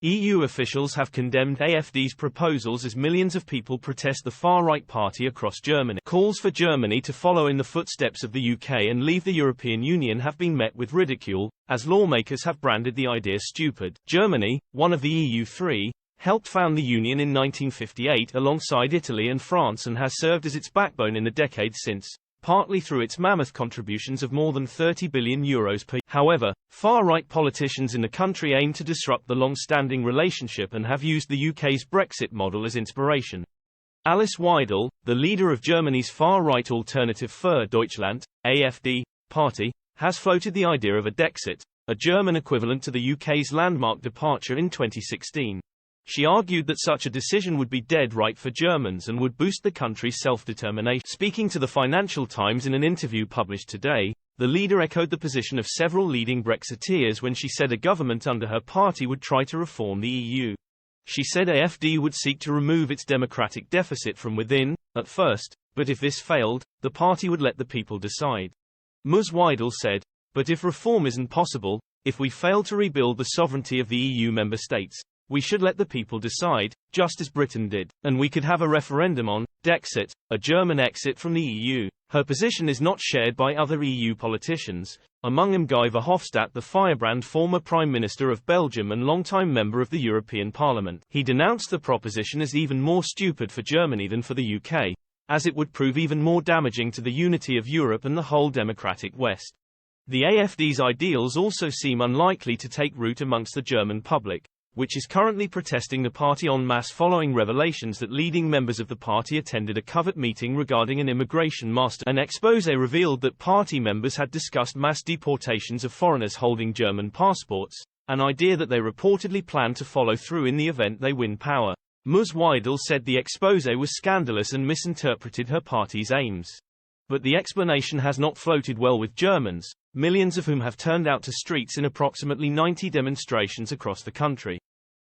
EU officials have condemned AfD's proposals as millions of people protest the far-right party across Germany. Calls for Germany to follow in the footsteps of the UK and leave the European Union have been met with ridicule, as lawmakers have branded the idea stupid. Germany, one of the EU3, helped found the Union in 1958 alongside Italy and France and has served as its backbone in the decades since, partly through its mammoth contributions of more than €30 billion per year. However, far-right politicians in the country aim to disrupt the long-standing relationship and have used the UK's Brexit model as inspiration. Alice Weidel, the leader of Germany's far-right Alternative für Deutschland, AfD, party, has floated the idea of a Dexit, a German equivalent to the UK's landmark departure in 2016. She argued that such a decision would be dead right for Germans and would boost the country's self-determination. Speaking to the Financial Times in an interview published today, the leader echoed the position of several leading Brexiteers when she said a government under her party would try to reform the EU. She said AfD would seek to remove its democratic deficit from within, at first, but if this failed, the party would let the people decide. Ms. Weidel said, "But if reform isn't possible, if we fail to rebuild the sovereignty of the EU member states, we should let the people decide, just as Britain did, and we could have a referendum on Dexit, a German exit from the EU." Her position is not shared by other EU politicians, among them Guy Verhofstadt, the firebrand former Prime Minister of Belgium and longtime member of the European Parliament. He denounced the proposition as even more stupid for Germany than for the UK, as it would prove even more damaging to the unity of Europe and the whole democratic West. The AfD's ideals also seem unlikely to take root amongst the German public, which is currently protesting the party en masse following revelations that leading members of the party attended a covert meeting regarding an immigration master. An exposé revealed that party members had discussed mass deportations of foreigners holding German passports, an idea that they reportedly plan to follow through in the event they win power. Ms. Weidel said the exposé was scandalous and misinterpreted her party's aims. But the explanation has not floated well with Germans, millions of whom have turned out to streets in approximately 90 demonstrations across the country.